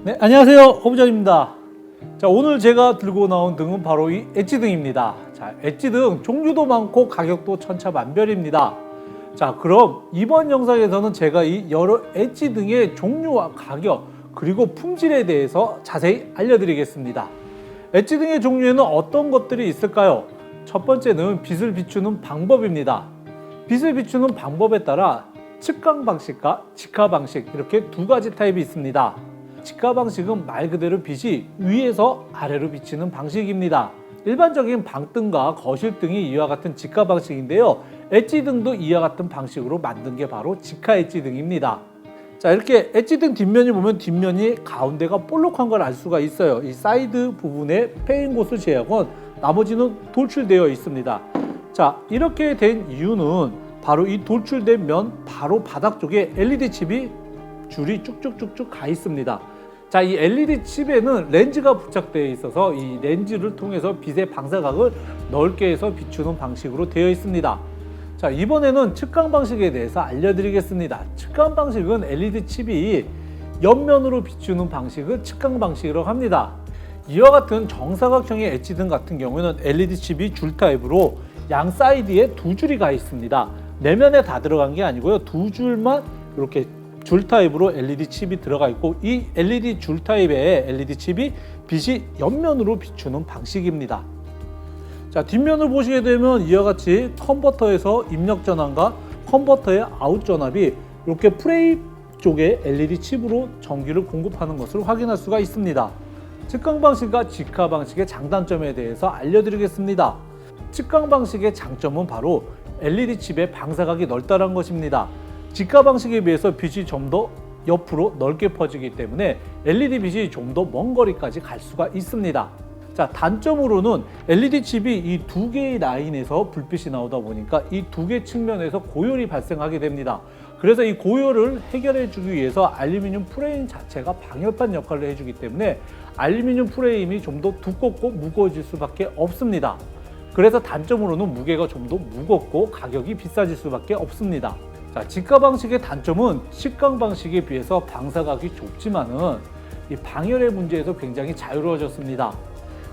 네, 안녕하세요. 허부장입니다. 자, 오늘 제가 들고 나온 등은 바로 이 엣지등입니다. 자, 엣지등 종류도 많고 가격도 천차만별입니다. 자, 그럼 이번 영상에서는 제가 이 여러 엣지등의 종류와 가격 그리고 품질에 대해서 자세히 알려드리겠습니다. 엣지등의 종류에는 어떤 것들이 있을까요? 첫 번째는 빛을 비추는 방법입니다. 빛을 비추는 방법에 따라 측강 방식과 직화 방식 이렇게 두 가지 타입이 있습니다. 직화 방식은 말 그대로 빛이 위에서 아래로 비치는 방식입니다. 일반적인 방등과 거실등이 이와 같은 직화 방식인데요. 엣지등도 이와 같은 방식으로 만든 게 바로 직화 엣지등입니다. 자, 이렇게 엣지등 뒷면이 보면 뒷면이 가운데가 볼록한 걸 알 수가 있어요. 이 사이드 부분에 패인 곳을 제외하곤 나머지는 돌출되어 있습니다. 자, 이렇게 된 이유는 바로 이 돌출된 면 바로 바닥 쪽에 LED 칩이 줄이 쭉쭉쭉쭉 가 있습니다. 자, 이 LED 칩에는 렌즈가 부착되어 있어서 이 렌즈를 통해서 빛의 방사각을 넓게 해서 비추는 방식으로 되어 있습니다. 자, 이번에는 측강 방식에 대해서 알려드리겠습니다. 측강 방식은 LED 칩이 옆면으로 비추는 방식을 측강 방식이라고 합니다. 이와 같은 정사각형의 엣지등 같은 경우에는 LED 칩이 줄 타입으로 양 사이드에 두 줄이 가 있습니다. 내면에 다 들어간 게 아니고요. 두 줄만 이렇게 줄 타입으로 LED 칩이 들어가 있고, 이 LED 줄 타입의 LED 칩이 빛이 옆면으로 비추는 방식입니다. 자, 뒷면을 보시게 되면 이와 같이 컨버터에서 입력 전압과 컨버터의 아웃 전압이 이렇게 프레임 쪽에 LED 칩으로 전기를 공급하는 것을 확인할 수가 있습니다. 측강 방식과 직화 방식의 장단점에 대해서 알려드리겠습니다. 측강 방식의 장점은 바로 LED 칩의 방사각이 넓다는 것입니다. 직화 방식에 비해서 빛이 좀 더 옆으로 넓게 퍼지기 때문에 LED 빛이 좀 더 먼 거리까지 갈 수가 있습니다. 자, 단점으로는 LED 칩이 이 두 개의 라인에서 불빛이 나오다 보니까 이 두 개 측면에서 고열이 발생하게 됩니다. 그래서 이 고열을 해결해 주기 위해서 알루미늄 프레임 자체가 방열판 역할을 해주기 때문에 알루미늄 프레임이 좀 더 두껍고 무거워질 수밖에 없습니다. 그래서 단점으로는 무게가 좀 더 무겁고 가격이 비싸질 수밖에 없습니다. 자, 직화 방식의 단점은 측강 방식에 비해서 방사각이 좁지만은 이 방열의 문제에서 굉장히 자유로워졌습니다.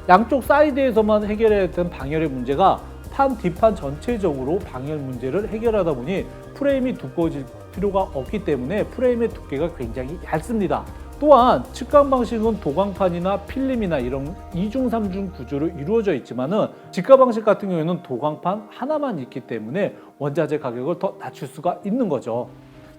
양쪽 사이드에서만 해결해야 했던 방열의 문제가 판 뒷판 전체적으로 방열 문제를 해결하다 보니 프레임이 두꺼워질 필요가 없기 때문에 프레임의 두께가 굉장히 얇습니다. 또한 측강 방식은 도광판이나 필름이나 이런 2중, 3중 구조로 이루어져 있지만은 직화 방식 같은 경우에는 도광판 하나만 있기 때문에 원자재 가격을 더 낮출 수가 있는 거죠.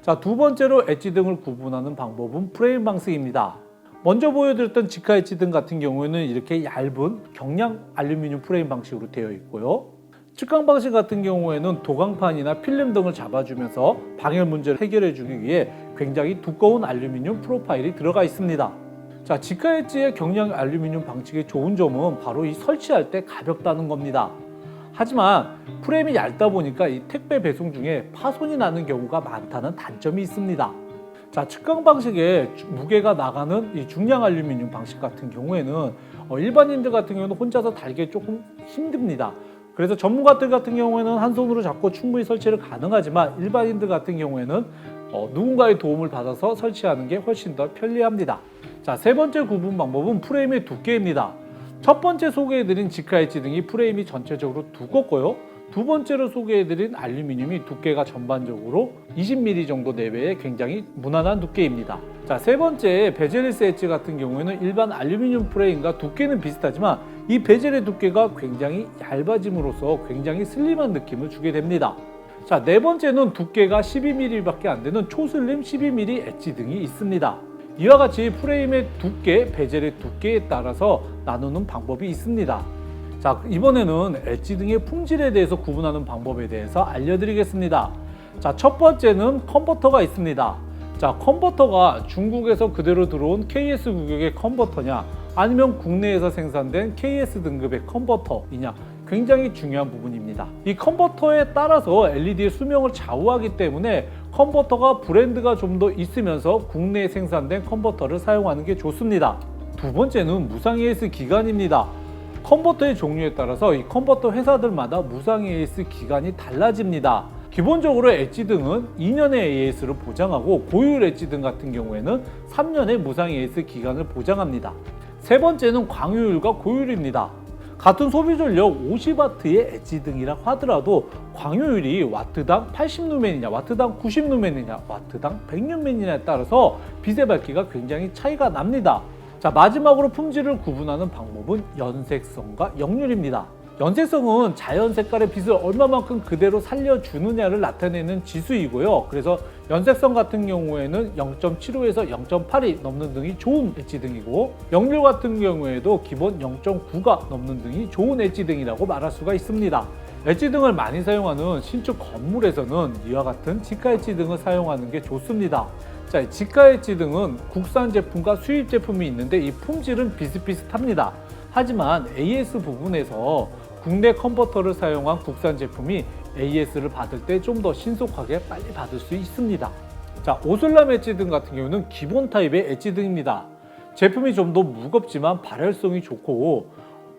자, 두 번째로 엣지등을 구분하는 방법은 프레임 방식입니다. 먼저 보여드렸던 직화 엣지등 같은 경우에는 이렇게 얇은 경량 알루미늄 프레임 방식으로 되어 있고요. 측강 방식 같은 경우에는 도광판이나 필름 등을 잡아주면서 방열 문제를 해결해 주기 위해 굉장히 두꺼운 알루미늄 프로파일이 들어가 있습니다. 자, 직화 엣지의 경량 알루미늄 방식의 좋은 점은 바로 이 설치할 때 가볍다는 겁니다. 하지만 프레임이 얇다 보니까 이 택배 배송 중에 파손이 나는 경우가 많다는 단점이 있습니다. 자, 측강 방식의 무게가 나가는 이 중량 알루미늄 방식 같은 경우에는 일반인들 같은 경우는 혼자서 달기 조금 힘듭니다. 그래서 전문가들 같은 경우에는 한 손으로 잡고 충분히 설치를 가능하지만 일반인들 같은 경우에는 누군가의 도움을 받아서 설치하는 게 훨씬 더 편리합니다. 자, 세 번째 구분 방법은 프레임의 두께입니다. 첫 번째 소개해드린 직화 엣지등이 프레임이 전체적으로 두껍고요. 두 번째로 소개해드린 알루미늄이 두께가 전반적으로 20mm 정도 내외의 굉장히 무난한 두께입니다. 자, 세 번째 베젤리스 엣지 같은 경우에는 일반 알루미늄 프레임과 두께는 비슷하지만 이 베젤의 두께가 굉장히 얇아짐으로써 굉장히 슬림한 느낌을 주게 됩니다. 자, 네 번째는 두께가 12mm밖에 안 되는 초슬림 12mm 엣지등이 있습니다. 이와 같이 프레임의 두께, 베젤의 두께에 따라서 나누는 방법이 있습니다. 자, 이번에는 엣지등의 품질에 대해서 구분하는 방법에 대해서 알려드리겠습니다. 자, 첫 번째는 컨버터가 있습니다. 자, 컨버터가 중국에서 그대로 들어온 KS 규격의 컨버터냐 아니면 국내에서 생산된 KS 등급의 컨버터이냐 굉장히 중요한 부분입니다. 이 컨버터에 따라서 LED의 수명을 좌우하기 때문에 컨버터가 브랜드가 좀 더 있으면서 국내에 생산된 컨버터를 사용하는 게 좋습니다. 두 번째는 무상 AS 기간입니다. 컨버터의 종류에 따라서 이 컨버터 회사들마다 무상 AS 기간이 달라집니다. 기본적으로 엣지 등은 2년의 AS를 보장하고 고효율 엣지 등 같은 경우에는 3년의 무상 AS 기간을 보장합니다. 세 번째는 광효율과 고효율입니다. 같은 소비 전력 50W의 엣지 등이라 하더라도 광효율이 와트당 80루멘이냐, 와트당 90루멘이냐, 와트당 100루멘이냐에 따라서 빛의 밝기가 굉장히 차이가 납니다. 자, 마지막으로 품질을 구분하는 방법은 연색성과 역률입니다. 연색성은 자연 색깔의 빛을 얼마만큼 그대로 살려주느냐를 나타내는 지수이고요. 그래서 연색성 같은 경우에는 0.75에서 0.8이 넘는 등이 좋은 엣지 등이고, 역률 같은 경우에도 기본 0.9가 넘는 등이 좋은 엣지 등이라고 말할 수가 있습니다. 엣지 등을 많이 사용하는 신축 건물에서는 이와 같은 직화 엣지 등을 사용하는 게 좋습니다. 자, 직화 엣지 등은 국산 제품과 수입 제품이 있는데 이 품질은 비슷비슷합니다. 하지만 AS 부분에서 국내 컨버터를 사용한 국산 제품이 AS를 받을 때 좀 더 신속하게 빨리 받을 수 있습니다. 자, 오슬람 엣지 등 같은 경우는 기본 타입의 엣지 등입니다. 제품이 좀 더 무겁지만 발열성이 좋고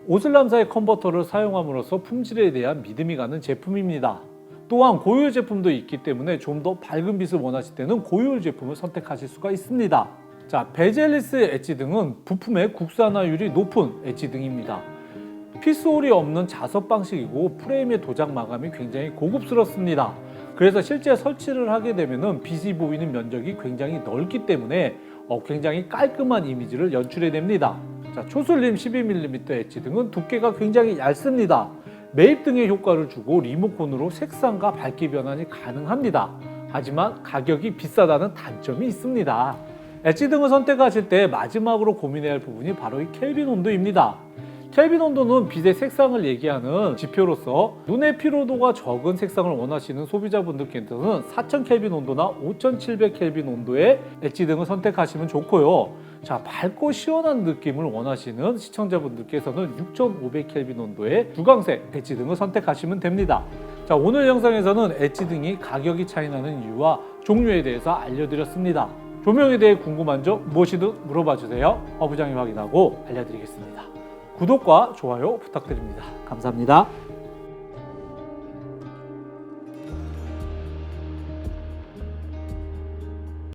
오슬람사의 컨버터를 사용함으로써 품질에 대한 믿음이 가는 제품입니다. 또한 고효율 제품도 있기 때문에 좀 더 밝은 빛을 원하실 때는 고효율 제품을 선택하실 수가 있습니다. 자, 베젤리스 엣지 등은 부품의 국산화율이 높은 엣지 등입니다. 피스홀이 없는 자석 방식이고 프레임의 도장 마감이 굉장히 고급스럽습니다. 그래서 실제 설치를 하게 되면 빛이 보이는 면적이 굉장히 넓기 때문에 굉장히 깔끔한 이미지를 연출해냅니다. 자, 초슬림 12mm 엣지 등은 두께가 굉장히 얇습니다. 매입 등의 효과를 주고 리모컨으로 색상과 밝기 변환이 가능합니다. 하지만 가격이 비싸다는 단점이 있습니다. 엣지 등을 선택하실 때 마지막으로 고민해야 할 부분이 바로 이 켈빈 온도입니다. 켈빈 온도는 빛의 색상을 얘기하는 지표로서 눈의 피로도가 적은 색상을 원하시는 소비자분들께서는 4000 켈빈 온도나 5700 켈빈 온도의 엣지 등을 선택하시면 좋고요. 자, 밝고 시원한 느낌을 원하시는 시청자분들께서는 6500 켈빈 온도의 주광색 엣지 등을 선택하시면 됩니다. 자, 오늘 영상에서는 엣지 등이 가격이 차이 나는 이유와 종류에 대해서 알려드렸습니다. 조명에 대해 궁금한 점 무엇이든 물어봐 주세요. 부장이 확인하고 알려드리겠습니다. 구독과 좋아요 부탁드립니다. 감사합니다.